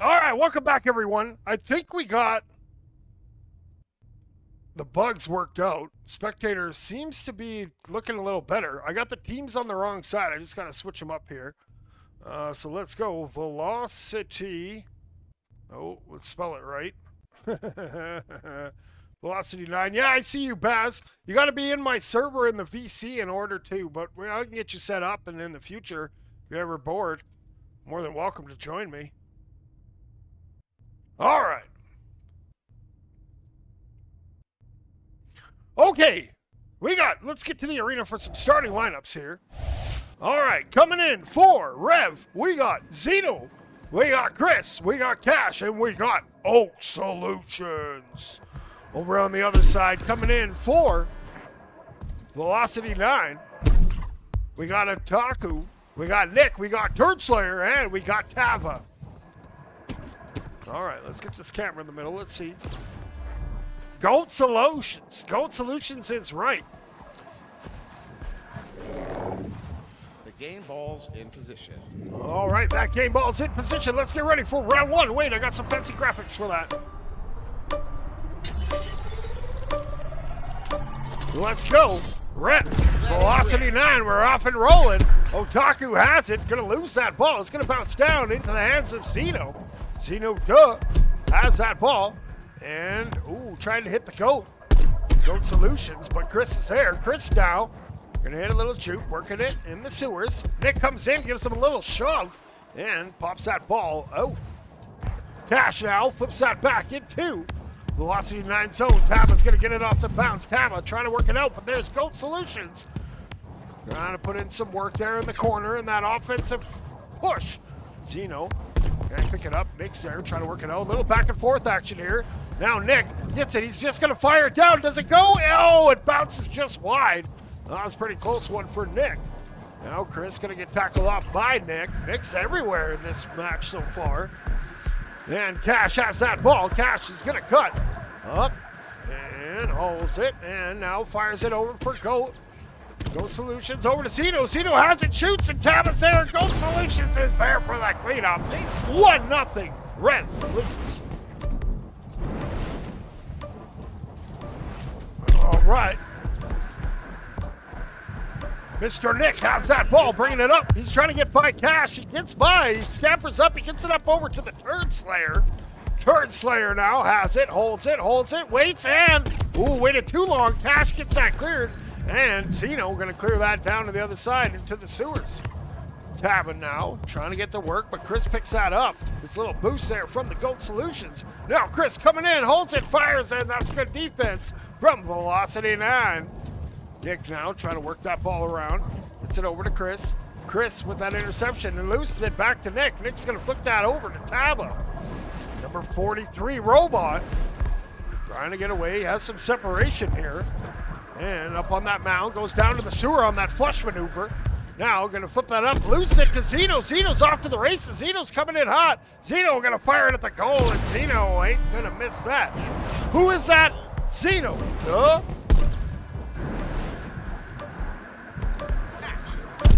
All right, welcome back, everyone. I think we got the bugs worked out. Spectator seems to be looking a little better. I got the teams on the wrong side. I just got to switch them up here. So let's go. Velocity. Oh, let's spell it right. Velocity 9. Yeah, I see you, Baz. You got to be in my server in the VC in order to, but I can get you set up, and in the future, if you're ever bored, more than welcome to join me. All right. Okay, let's get to the arena for some starting lineups here. All right, coming in for Rev, we got Zeno, we got Chris, we got Cash, and we got Oak Solutions. Over on the other side, coming in for Velocity 9, we got Otaku, we got Nick, we got Turd Slayer, and we got Tava. All right, let's get this camera in the middle. Let's see. Goat Solutions. Goat Solutions is right. The game ball's in position. All right, that game ball's in position. Let's get ready for round one. Wait, I got some fancy graphics for that. Let's go. Red. Velocity 9, we're off and rolling. Otaku has it. Gonna lose that ball. It's gonna bounce down into the hands of Zeno. Zeno, has that ball. And, trying to hit the goat. Goat Solutions, but Chris is there. Chris now gonna hit a little juke, working it in the sewers. Nick comes in, gives him a little shove, and pops that ball out. Cash now flips that back into Velocity 9 zone. Tava's gonna get it off the bounce. Tava trying to work it out, but there's Goat Solutions. Trying to put in some work there in the corner in that offensive push. Zeno. Can pick it up. Nick's there trying to work it out. A little back and forth action here. Now Nick gets it. He's just going to fire it down. Does it go? Oh, it bounces just wide. That was a pretty close one for Nick. Now Chris going to get tackled off by Nick. Nick's everywhere in this match so far. And Cash has that ball. Cash is going to cut up and holds it. And now fires it over for Goat. Goat Solutions over to Zeno. Zeno has it, shoots, and Tava's there. Goat Solutions is there for that cleanup. 1-0. Red leads. All right. Mr. Nick has that ball, bringing it up. He's trying to get by Cash. He gets by. He scampers up. He gets it up over to the Turd Slayer. Turd Slayer now has it, holds it, waits, and waited too long. Cash gets that cleared. And Zeno going to clear that down to the other side into the sewers. Tava now trying to get to work, but Chris picks that up. It's a little boost there from the Goat Solutions. Now Chris coming in, holds it, fires, and that's good defense from Velocity 9. Nick now trying to work that ball around. Gets it over to Chris. Chris with that interception and loses it back to Nick. Nick's going to flick that over to Tava. Number 43, Robot. Trying to get away. He has some separation here. And up on that mound, goes down to the sewer on that flush maneuver. Now going to flip that up, lose it to Zeno. Zeno's off to the races. Zeno's coming in hot. Zeno going to fire it at the goal, and Zeno ain't going to miss that. Who is that? Zeno. Duh.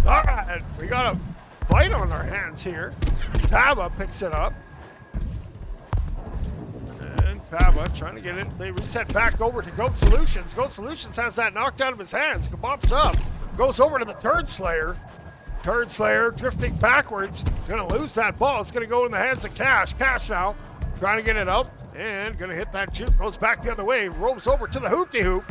All right, we got a fight on our hands here. Tava picks it up. Tava trying to get it. They reset back over to Goat Solutions. Goat Solutions has that knocked out of his hands. Kabops up. Goes over to the Turd Slayer. Turd Slayer drifting backwards. Gonna lose that ball. It's gonna go in the hands of Cash. Cash now trying to get it up and gonna hit that juke. Goes back the other way. Rolls over to the hoop-de-hoop.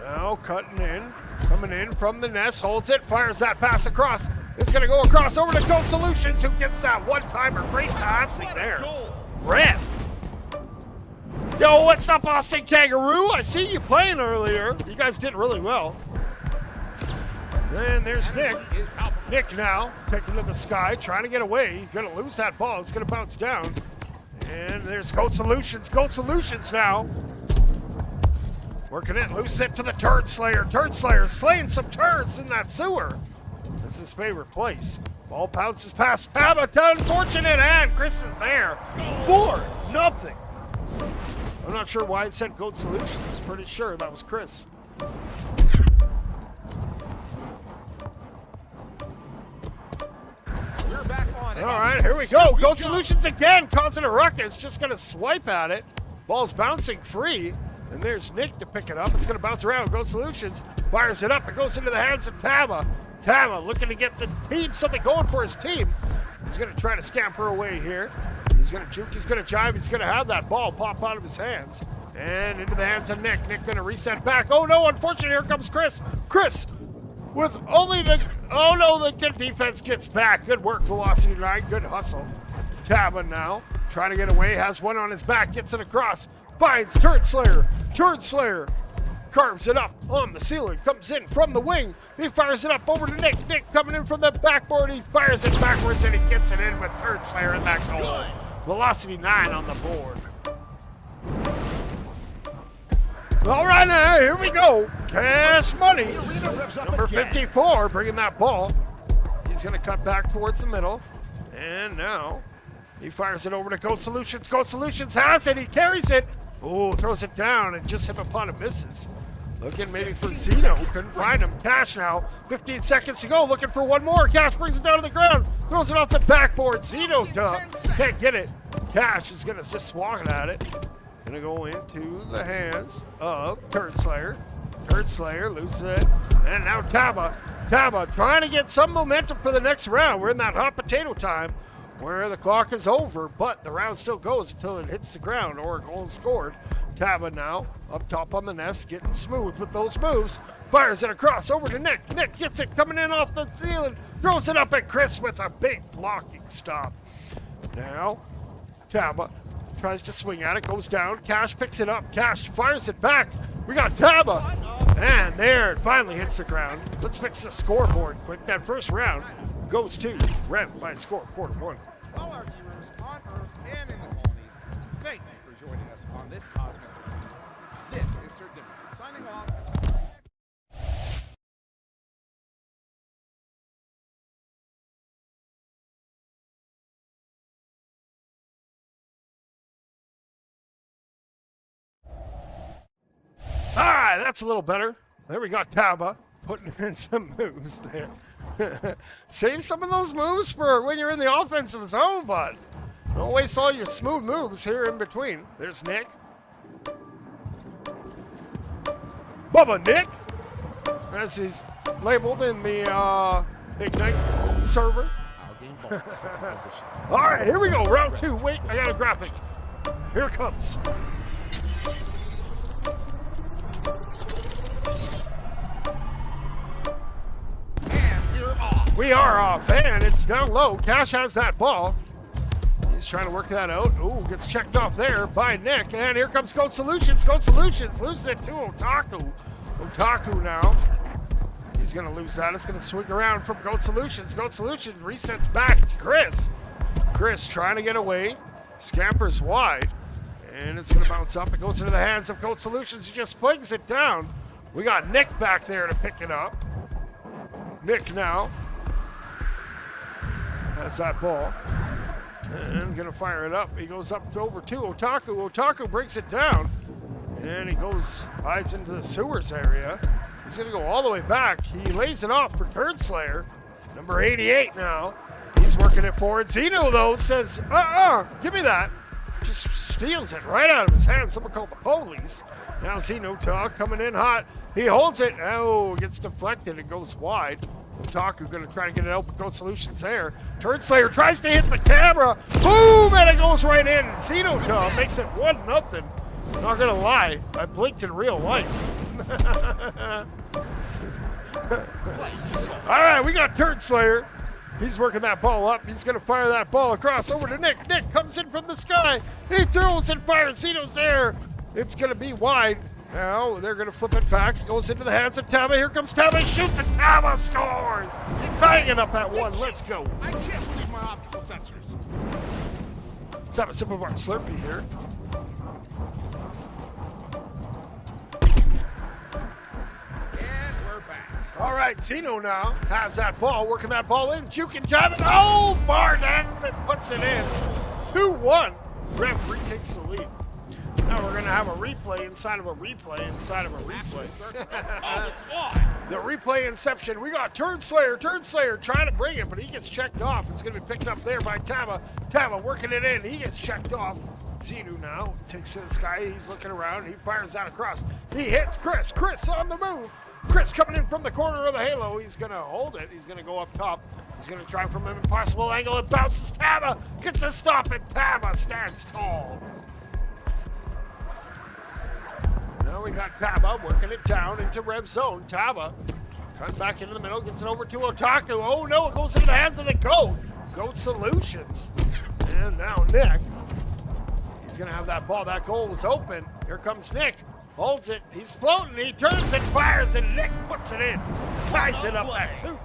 Now cutting in. Coming in from the nest. Holds it. Fires that pass across. It's gonna go across over to Goat Solutions, who gets that one-timer. Great passing there. Rev. Yo, what's up, Austin Kangaroo? I see you playing earlier. You guys did really well. Then there's Nick. Nick now taking to the sky, trying to get away. He's going to lose that ball. It's going to bounce down. And there's Goat Solutions. Goat Solutions now. Working it. Loose it to the Turd Slayer. Turd Slayer slaying some turds in that sewer. That's his favorite place. Ball bounces past Tava. Unfortunate, and Chris is there. 4-0. I'm not sure why it said Goat Solutions. Pretty sure that was Chris. We're back on All right, here we go. Gold Solutions again, causing a ruckus. Just going to swipe at it. Ball's bouncing free. And there's Nick to pick it up. It's going to bounce around. Gold Solutions fires it up. It goes into the hands of Tama. Tama looking to get the team something going for his team. He's going to try to scamper away here. He's going to juke. He's going to jive. He's going to have that ball pop out of his hands. And into the hands of Nick. Nick going to reset back. Oh, no. Unfortunately, here comes Chris. Chris with only the... Oh, no. The good defense gets back. Good work, Velocity 9. Good hustle. Tama now trying to get away. Has one on his back. Gets it across. Finds Turd Slayer. Turd Slayer carves it up on the ceiling. Comes in from the wing. He fires it up over to Nick. Nick coming in from the backboard. He fires it backwards and he gets it in with Turd Slayer in that goal. Velocity 9 on the board. All right, now here we go. Cash money. Number 54 bringing that ball. He's going to cut back towards the middle. And now he fires it over to Gold Solutions. Gold Solutions has it. He carries it. Oh, throws it down and just hit upon it, misses. Looking maybe for Zeno. Couldn't find him. Cash now. 15 seconds to go. Looking for one more. Cash brings it down to the ground. Throws it off the backboard. Zeno can't get it. Cash is going to just swat at it. Going to go into the hands of Turd Slayer. Turd Slayer loses it. And now Tama. Tama trying to get some momentum for the next round. We're in that hot potato time where the clock is over, but the round still goes until it hits the ground or a goal is scored. Tama now up top on the nest, getting smooth with those moves. Fires it across over to Nick. Nick gets it coming in off the ceiling. Throws it up at Chris with a big blocking stop. Now, Tama tries to swing at it, goes down. Cash picks it up. Cash fires it back. We got Tama. And there, it finally hits the ground. Let's fix the scoreboard quick. That first round goes to REV by a score of 4-1. All our viewers on Earth and in the colonies, thank you for joining us on this cosmic journey. This is Sir Dimity signing off. All right, that's a little better. There we got Tama putting in some moves there. Save some of those moves for when you're in the offensive zone, but don't waste all your smooth moves here in between. There's Nick. Bubba Nick, as he's labeled in the Ignite server. Our game ball sets a position. All right, here we go. Round 2. Wait, I got a graphic. Here it comes. We are off, and it's down low. Cash has that ball. He's trying to work that out. Ooh, gets checked off there by Nick, and here comes Gold Solutions. Gold Solutions loses it to Otaku. Otaku now. He's going to lose that. It's going to swing around from Gold Solutions. Gold Solutions resets back to Chris. Chris trying to get away. Scampers wide, and it's going to bounce up. It goes into the hands of Gold Solutions. He just flings it down. We got Nick back there to pick it up. Nick now has that ball and gonna fire it up. He goes up over to Otaku. Otaku breaks it down and he hides into the sewers area. He's gonna go all the way back. He lays it off for Turd Slayer, number 88 now. He's working it forward. Zeno though says, give me that. Just steals it right out of his hand. Someone called the police. Now Zeno coming in hot. He holds it. Oh, gets deflected. It goes wide. Otaku going to try to get it out, but Gold Solutions there. Turd Slayer tries to hit the camera. Boom! And it goes right in. Zeno makes it 1-0. Not going to lie. I blinked in real life. All right, we got Turd Slayer. He's working that ball up. He's going to fire that ball across over to Nick. Nick comes in from the sky. He throws and fires. Zeno's there. It's going to be wide. Now they're going to flip it back. It goes into the hands of Tama. Here comes Tama. He shoots and Tama scores. Tying it up at 1. Let's go. I can't believe my optical sensors. Let's have a sip of our Slurpee here. And we're back. All right, Zeno now has that ball, working that ball in. Juke and jab it. Oh, far down and puts it in. 2-1. REV retakes the lead. Now we're gonna have a replay inside of a replay inside of a replay. Oh, it's on. The replay inception. We got Turnslayer trying to bring it, but he gets checked off. It's gonna be picked up there by Tama. Tama working it in. He gets checked off. Xenu now takes to the sky. He's looking around. He fires out across. He hits Chris. Chris on the move. Chris coming in from the corner of the halo. He's gonna hold it. He's gonna go up top. He's gonna try from an impossible angle. It bounces. Tama gets a stop, and Tama stands tall. Now we got Tama working it down into Rev zone. Tama comes back into the middle, gets it over to Otaku. Oh no, it goes into the hands of the Goat. Goat Solutions. And now Nick. He's gonna have that ball. That goal was open. Here comes Nick. Holds it. He's floating. He turns and fires, and Nick puts it in. Ties it up at 2.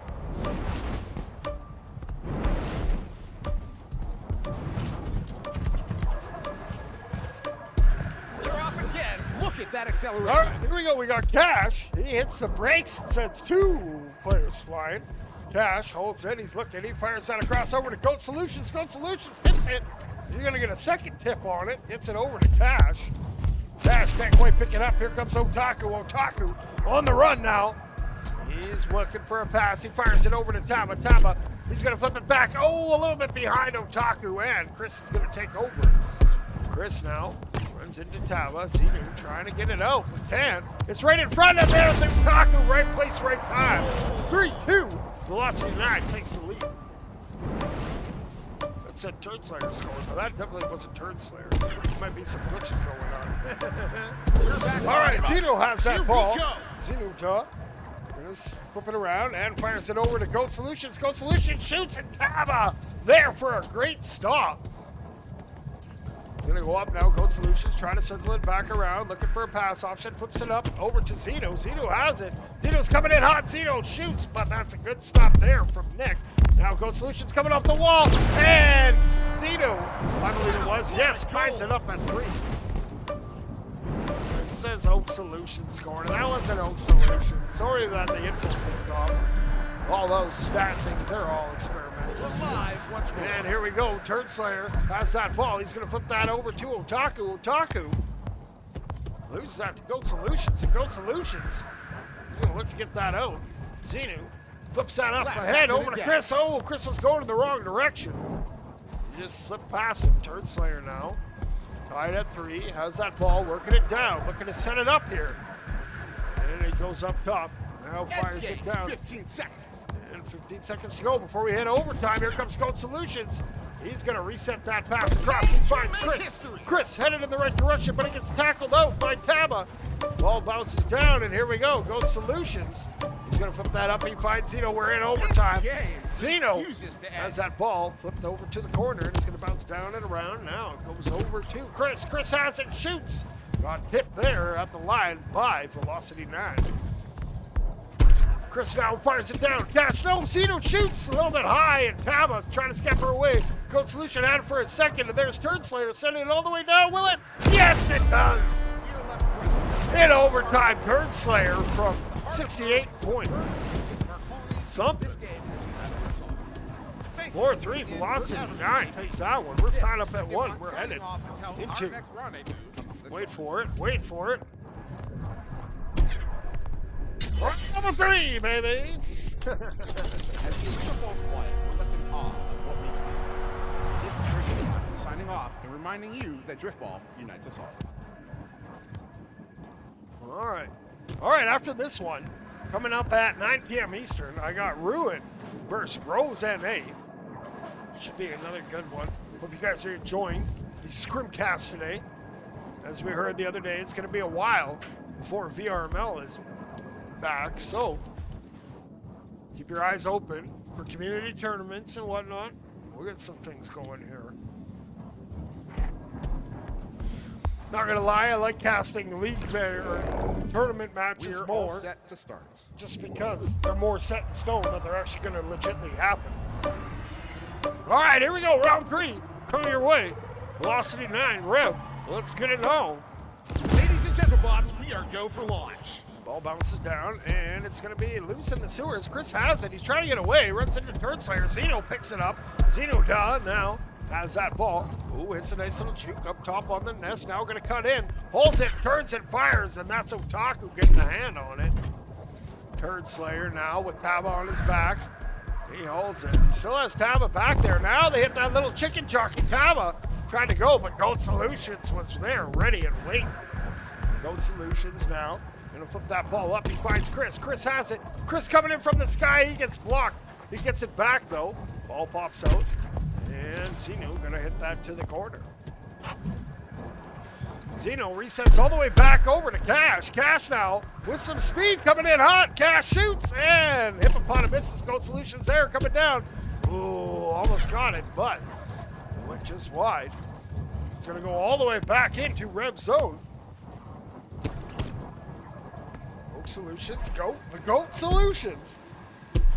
They're off again. Look at that acceleration. All right, here we go. We got Cash. He hits the brakes. It sends 2 players flying. Cash holds it. He's looking. He fires that across over to Goat Solutions. Goat Solutions tips it. He's going to get a second tip on it. Gets it over to Cash. Cash can't quite pick it up. Here comes Otaku. Otaku on the run now. He's looking for a pass. He fires it over to Tama. Tama, he's going to flip it back. Oh, a little bit behind Otaku, and Chris is going to take over. Chris now runs into Tama. Xenu trying to get it out, but can't. It's right in front of there. There's Otaku. Right place, right time. 3-2. Velocity 9 takes the lead. That said Turnslayer scored, but that definitely wasn't Turnslayer. There might be some glitches going on. All right, Xenu has that ball. Xenu just flip it around and fires it over to Goat Solutions. Goat Solutions shoots, and Tama there for a great stop. He's gonna go up now. Goat Solutions trying to circle it back around, looking for a pass option. Flips it up over to Xenu. Xenu has it. Xenu's coming in hot. Xenu shoots, but that's a good stop there from Nick. Now Goat Solutions coming off the wall, and Xenu, I believe it was, yes, ties it up at 3. It says Oak Solutions scoring. That wasn't Oak Solutions. Sorry that the info thing's off. All those stat things, they're all experimental. Alive once more. And here we go. Turnslayer has that ball. He's going to flip that over to Otaku. Otaku loses that to Goat Solutions. And Goat Solutions, he's going to look to get that out. Xenu flips that up ahead over to Chris. Oh, Chris was going in the wrong direction. He just slipped past him. Turnslayer now. Tied at 3. Has that ball, working it down. Looking to set it up here. And it goes up top. Now fires it down. 15 seconds. And 15 seconds to go before we hit overtime. Here comes Goat Solutions. He's going to reset that pass across. He finds Chris. Chris headed in the right direction, but he gets tackled out by Tama. Ball bounces down, and here we go. Goat Solutions. He's going to flip that up. He finds Xenu. We're in overtime. Xenu has that ball flipped over to the corner, and it's going to bounce down and around. Now it goes over to Chris. Chris has it, shoots. Got tipped there at the line by Velocity 9. Chris now fires it down. Cash, no, Xenu shoots a little bit high, and Tama's trying to scamper away. Goat Solution had it for a second, and there's Turnslayer sending it all the way down. Will it? Yes, it does. In overtime, Turnslayer from 68 point something. 4-3, Velocity 9 takes that one. We're tied up at 1. We're headed into. Wait for it. Wait for it. Number 3, baby. As the original falls quiet, we're left in awe of what we've seen. This is Sergio signing off and reminding you that Driftball unites us all. All right. All right, after this one, coming up at 9 p.m. Eastern, I got Ruin versus Rose NA. Should be another good one. Hope you guys are enjoying the Scrimcast today. As we heard the other day, it's going to be a while before VRML is back, so keep your eyes open for community tournaments and whatnot. We'll get some things going here. Not gonna lie, I like casting league or tournament matches We're more. all set to start. Just because they're more set in stone that they're actually gonna legitimately happen. All right, here we go, round 3, coming your way. Velocity 9, Rev. Let's get it on. Ladies and gentlemen, we are go for launch. Ball bounces down, and it's going to be loose in the sewers. Chris has it. He's trying to get away. Runs into Turnslayer. Xenu picks it up. Xenu down now. has that ball. Ooh, hits a nice little juke up top on the nest. Now gonna cut in. Holds it, turns and fires, and that's Otaku getting a hand on it. Turd Slayer now with Taba on his back. He holds it. He still has Taba back there. Now they hit that little chicken jockey. Taba tried to go, but Goat Solutions was there, ready and waiting. Goat Solutions now. Gonna flip that ball up. He finds Chris. Chris has it. Chris coming in from the sky. He gets blocked. He gets it back though. Ball pops out. And Zeno gonna hit that to the corner. Zeno resets all the way back over to Cash. Cash now with some speed coming in hot. Cash shoots and Hippopotamus. Goat Solutions there coming down. Ooh, almost got it, but went just wide. It's gonna go all the way back into Rev zone. Goat Solutions, the Goat Solutions.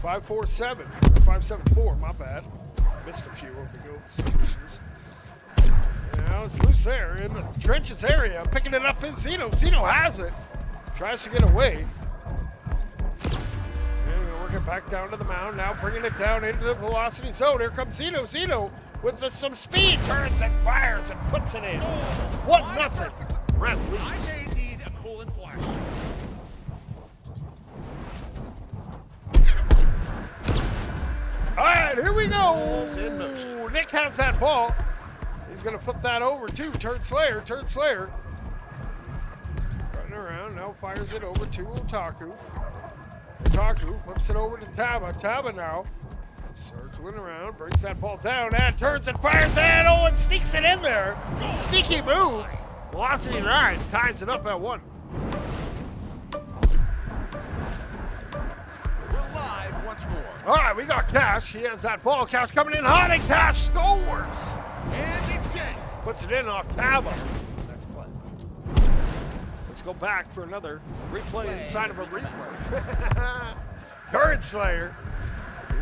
547, 574, my bad. Missed a few of the Goat Solutions. Now it's loose there in the trenches area. Picking it up is Zeno. Zeno has it. Tries to get away. And we're working back down to the mound. Now bringing it down into the velocity zone. Here comes Zeno. Zeno with some speed. Turns and fires and puts it in. 1-0. Rev leads. I may need a colon flash. All right, here we go. In motion. Nick has that ball. He's going to flip that over to Turd Slayer. Turd Slayer. Running around. Now fires it over to Otaku. Otaku flips it over to Taba. Taba now circling around. Brings that ball down and turns and fires. And and sneaks it in there. Sneaky move. Velocity 9 ties it up at 1. We're live once more. All right, we got Cash. He has that ball. Cash coming in hot, and Cash scores. And it's in. Puts it in off Taba. Next play. Let's go back for another replay inside of a replay. Turd Slayer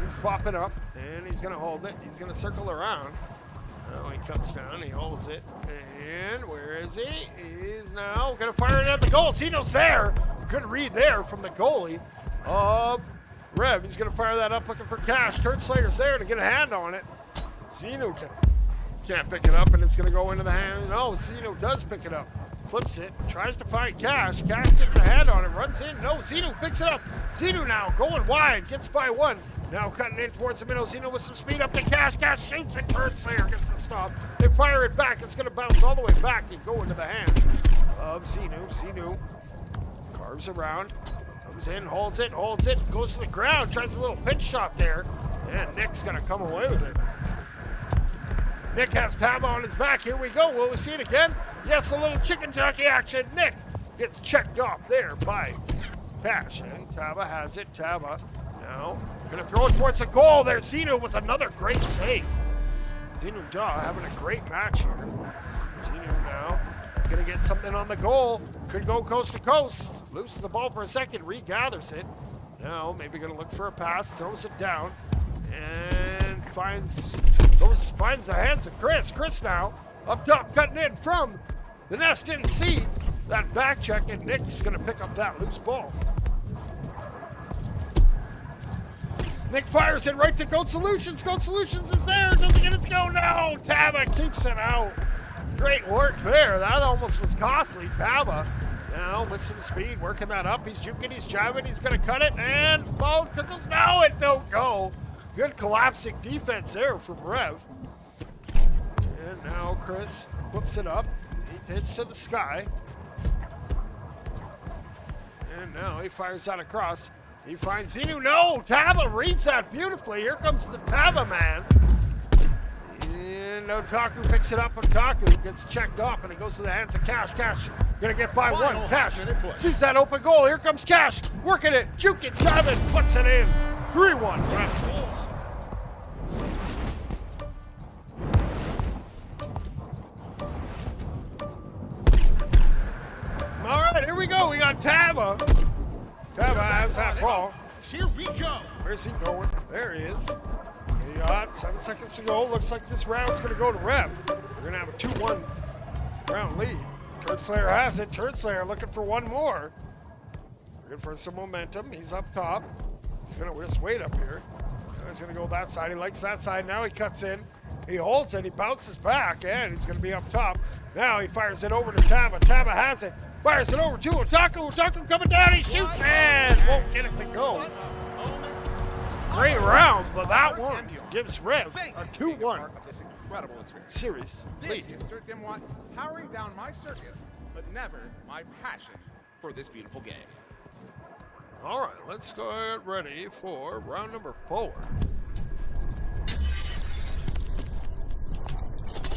is popping up, and he's going to hold it. He's going to circle around. Now he comes down, he holds it, and where is he? He's now going to fire it at the goal. Zeno's there. Good read there from the goalie of Rev. He's going to fire that up looking for Cash. Turd Slayer's there to get a hand on it. Zeno can't pick it up, and it's going to go into the hand. No, Zeno does pick it up. Flips it, tries to find Cash. Cash gets a hand on it, runs in. No, Zeno picks it up. Zeno now going wide, gets by 1. Now cutting in towards the middle. Zeno with some speed up to Cash. Cash shoots it. Turd Slayer gets the stop. They fire it back. It's going to bounce all the way back and go into the hands of Zeno. Zeno carves around. Comes in, holds it, goes to the ground, tries a little pinch shot there, and Nick's gonna come away with it. Nick has Taba on his back. Here we go. Will we see it again? Yes, a little chicken jockey action. Nick gets checked off there by Cash, and Taba has it. Taba now gonna throw it towards the goal. There's Zeno with another great save. Zeno having a great match here. Zeno now gonna get something on the goal. Could go coast to coast. Loses the ball for a second, regathers it. Now maybe gonna look for a pass, throws it down, and finds the hands of Chris. Chris now up top, cutting in from the nest. Didn't see that back check, and Nick's gonna pick up that loose ball. Nick fires it right to Goat Solutions. Goat Solutions is there. Doesn't get it to go. No, Taba keeps it out. Great work there. That almost was costly. Taba now with some speed, working that up. He's juking, he's jiving, he's going to cut it, and ball tickles. No, it don't go. Good collapsing defense there from Rev. And now Chris flips it up. He hits to the sky. And now he fires that across. He finds Zeno. No, Taba reads that beautifully. Here comes the Taba man. And Otaku picks it up. Otaku gets checked off, and it goes to the hands of Cash. Cash gonna get by 1. Cash sees that open goal. Here comes Cash, working it, juking, diving, puts it in. 3-1. All right, here we go. We got Taba. Taba has that ball. Here we go. Where's he going? There he is. We got 7 seconds to go. Looks like this round's going to go to Rev. We're going to have a 2-1 round lead. Turd Slayer has it. Turd Slayer looking for one more. Looking for some momentum. He's up top. He's going to just wait up here. Now he's going to go that side. He likes that side. Now he cuts in. He holds it, he bounces back, and he's going to be up top. Now he fires it over to Taba. Taba has it, fires it over to Otaku. Otaku coming down, he shoots and won't get it to go. Great round, but that one gives Rev a 2-1 series lead. This is Circuit Watt powering down my circuits, but never my passion for this beautiful game. All right, let's get ready for round number 4.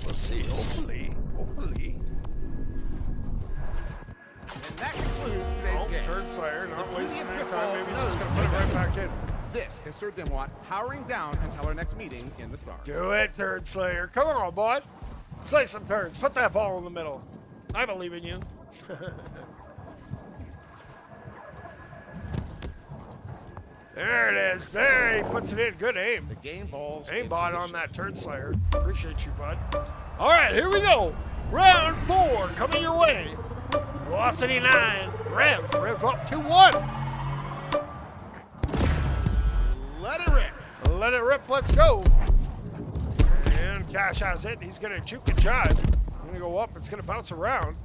Let's see, hopefully. And that concludes today's game. Turd Slayer, not wasting any time. Maybe he's just going to put it right back in. This is Sir Dimwat powering down until our next meeting in the stars. Do it, Turd Slayer. Come on, bud. Slay some turds. Put that ball in the middle. I believe in you. There it is. There, he puts it in. Good aim. The game balls. Aimbot on that Turd Slayer. Appreciate you, bud. All right, here we go. Round 4 coming your way. Velocity 9. Rev up 2-1. Let it rip. Let it rip. Let's go. And Cash has it. He's going to juke and jive. Going to go up. It's going to bounce around.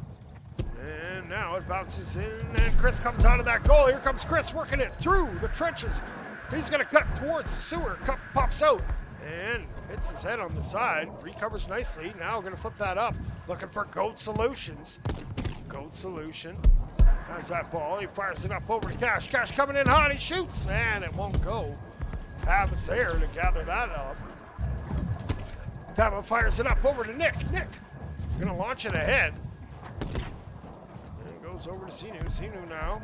And now it bounces in, and Chris comes out of that goal. Here comes Chris working it through the trenches. He's going to cut towards the sewer. Cup pops out and hits his head on the side. Recovers nicely. Now going to flip that up. Looking for Goat Solutions. Goat Solution has that ball. He fires it up over to Cash. Cash coming in hot. He shoots, and it won't go. Tava's there to gather that up. Tava fires it up over to Nick. Nick going to launch it ahead. Goes over to Sinu. Sinu now.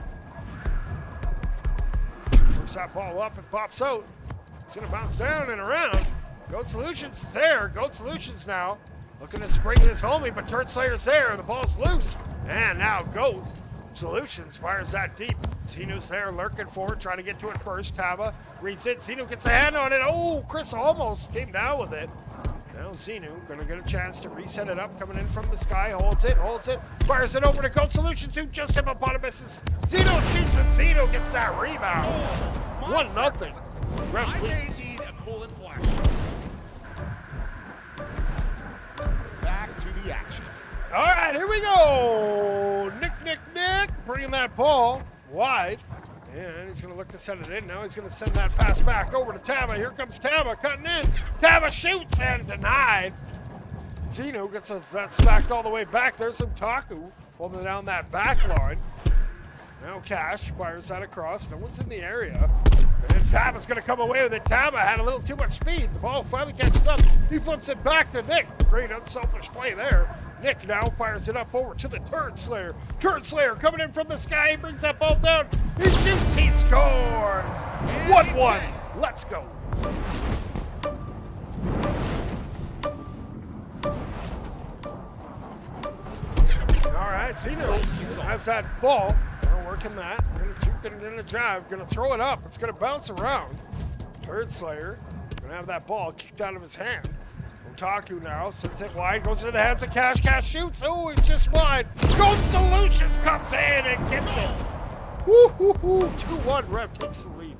Works that ball up and pops out. It's going to bounce down and around. Goat Solutions is there. Goat Solutions now looking to spring this homie, but Turd Slayer's there. The ball's loose. And now Goat Solutions fires that deep. Sinu's there lurking for it, trying to get to it first. Tava reads it. Sinu gets a hand on it. Oh, Chris almost came down with it. Now Xenu gonna get a chance to reset it up, coming in from the sky, holds it, fires it over to Goat Solutions, who just hippopotamuses. Xenu shoots and Xenu gets that rebound. 1-0. Rev leads. Need a cool and flash. Back to the action. All right, here we go. Nick, bringing that ball wide. And he's going to look to send it in. Now he's going to send that pass back over to Tava. Here comes Tava cutting in. Tava shoots and denied. Xenu gets that smacked all the way back. There's some Taku holding down that back line. Now Cash fires that across. No one's in the area. And Tava's going to come away with it. Tava had a little too much speed. The ball finally catches up. He flips it back to Nick. Great unselfish play there. Nick now fires it up over to the Turd Slayer. Turd Slayer coming in from the sky. He brings that ball down. He shoots. He scores. 1-1. Let's go. All right, Xenu has that ball. We're working that. Going to juke it in the drive. Going to throw it up. It's going to bounce around. Turd Slayer going to have that ball kicked out of his hand. Otaku now sends it wide, goes into the hands of Cash. Cash shoots. Oh, it's just wide. Goat Solutions comes in and gets it. Woo-hoo-hoo. 2-1. Rev takes the lead.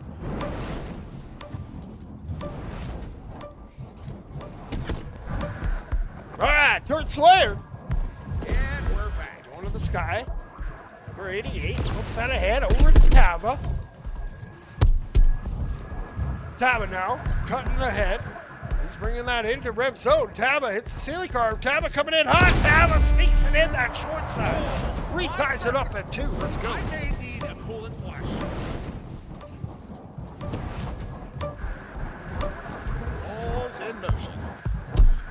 All right, Turd Slayer. And we're back. Going to the sky. Number 88. Flips that ahead over to Tava. Tava now cutting ahead. He's bringing that into Rev zone. Tava hits the ceiling carve. Tava coming in hot. Tava sneaks it in that short side. Reties it up at 2. Let's go. I may need a cool and flash. Balls in motion.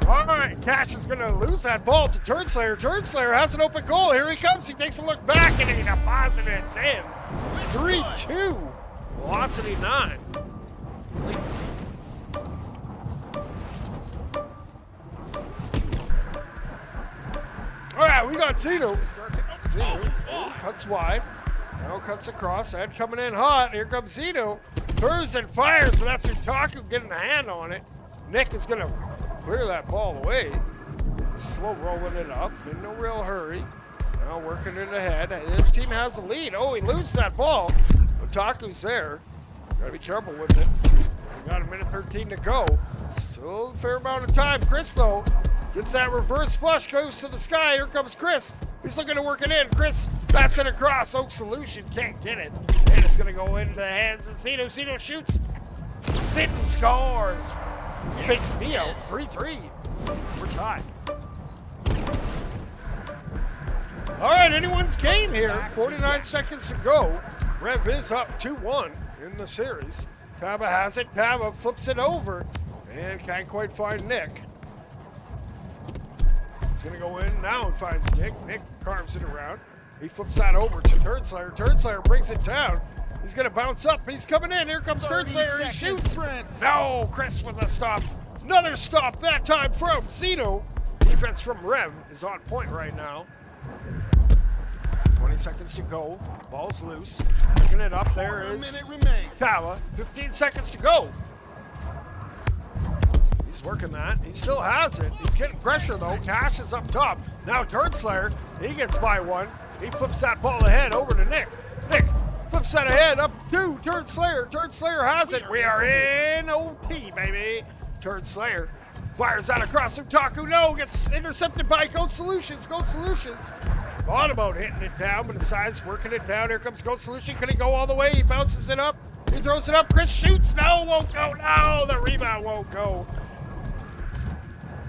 All right, Cash is going to lose that ball to Turd Slayer. Turd Slayer has an open goal. Here he comes. He takes a look back and he deposits it in. 3-2. Velocity 9. All right, we got Xenu. Xenu cuts wide. Now cuts across. Head coming in hot. Here comes Xenu. Throws and fires. So that's Otaku getting a hand on it. Nick is going to clear that ball away. Slow rolling it up. In no real hurry. Now working it ahead. His team has the lead. Oh, he loses that ball. Otaku's there. Got to be careful with it. We got a minute 13 to go. So Still a fair amount of time. Chris, though, gets that reverse flush, goes to the sky. Here comes Chris. He's looking to work it in. Chris bats it across. Oak Solution can't get it. And it's going to go into the hands of Zeno. Zeno shoots. Zeno scores. Big Neo, 3-3. We're tied. All right, anyone's game here. 49 seconds to go. Rev is up 2-1 in the series. Kaba has it. Kaba flips it over and can't quite find Nick. He's going to go in now and finds Nick. Nick carves it around. He flips that over to Turnslayer. Turnslayer brings it down. He's going to bounce up. He's coming in. Here comes Turnslayer. He shoots. No, Chris with a stop. Another stop, that time from Zeno. Defense from Rev is on point right now. 20 seconds to go. Ball's loose. Picking it up. There is Tala. 15 seconds to go. He's working that. He still has it. He's getting pressure, though. Cash is up top. Now Turnslayer. He gets by one. He flips that ball ahead over to Nick. Nick flips that ahead up to Turnslayer. Turnslayer has it. We are in OT, baby. Turnslayer fires that across Otaku. No, gets intercepted by Goat Solutions. Goat Solutions thought about hitting it down, but decides working it down. Here comes Goat Solution. Can he go all the way? He bounces it up. He throws it up. Chris shoots. No, won't go. No, the rebound won't go.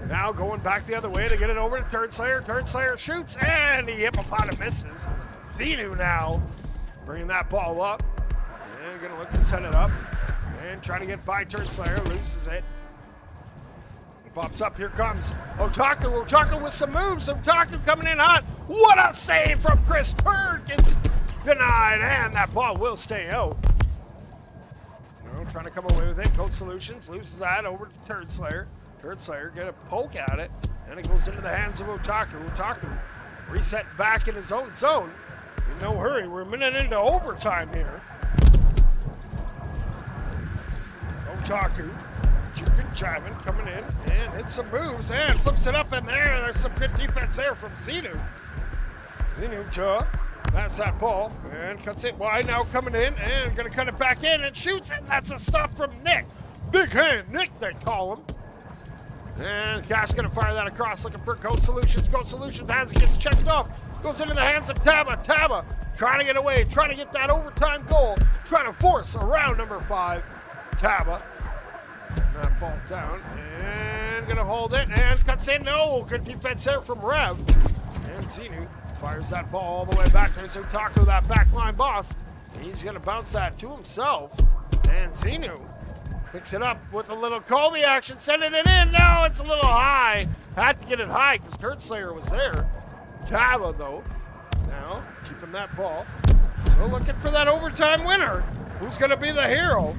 Now going back the other way to get it over to Turnslayer. Turnslayer shoots, and the hippopotamus misses. Zenu now bringing that ball up. And going to look to set it up. And trying to get by Turnslayer. Loses it. Pops up, here comes Otaku. Otaku with some moves. Otaku coming in hot. What a save from Chris. Turn gets denied, and that ball will stay out. No, trying to come away with it. Goat Solutions loses that over to Turnslayer. Turnslayer get a poke at it, and it goes into the hands of Otaku. Otaku reset back in his own zone. In no hurry. We're a minute into overtime here. Otaku. Chivin coming in and hits some moves and flips it up in there. There's some good defense there from Zenu. Zenu that's that ball and cuts it wide. Now coming in and going to cut it back in and shoots it. That's a stop from Nick. Big hand Nick, they call him. And Cash going to fire that across, looking for Goat Solutions. Goat Solutions has it, gets checked off. Goes into the hands of Taba. Taba trying to get away, trying to get that overtime goal, trying to force around number 5. Taba. That ball down and gonna hold it and cuts in. No, good defense there from Rev. And Zenu fires that ball all the way back. There's Otaku, that backline boss. He's gonna bounce that to himself. And Zenu picks it up with a little Kobe action, sending it in. No, it's a little high. Had to get it high because Turnslayer was there. Taba though, now keeping that ball. Still looking for that overtime winner. Who's gonna be the hero?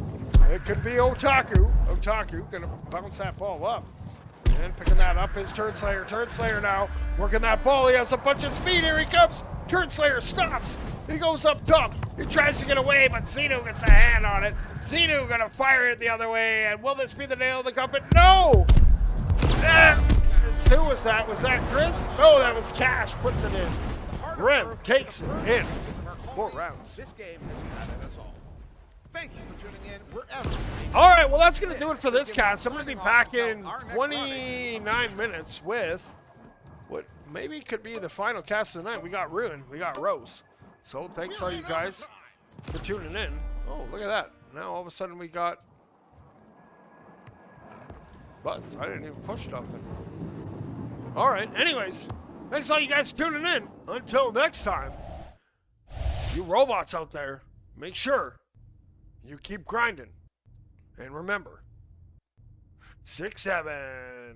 It could be Otaku. Otaku gonna bounce that ball up. And picking that up is Turnslayer. Turnslayer now working that ball. He has a bunch of speed. Here he comes. Turnslayer stops. He goes up top. He tries to get away, but Zeno gets a hand on it. Zeno gonna fire it the other way. And will this be the nail of the coffin? No! Who was that? Was that Chris? No, that was Cash. Puts it in. Rev takes it in. 4 rounds. This game has united us all. Thank you for tuning in wherever. All right, well, that's going to do it for this cast. I'm going to be back in 29 minutes with what maybe could be the final cast of the night. We got Ruin, we got Rose. So thanks all you guys for tuning in. Oh, look at that. Now all of a sudden we got buttons. I didn't even push nothing. All right, anyways, thanks all you guys for tuning in. Until next time, you robots out there, make sure you keep grinding. And remember, 6-7.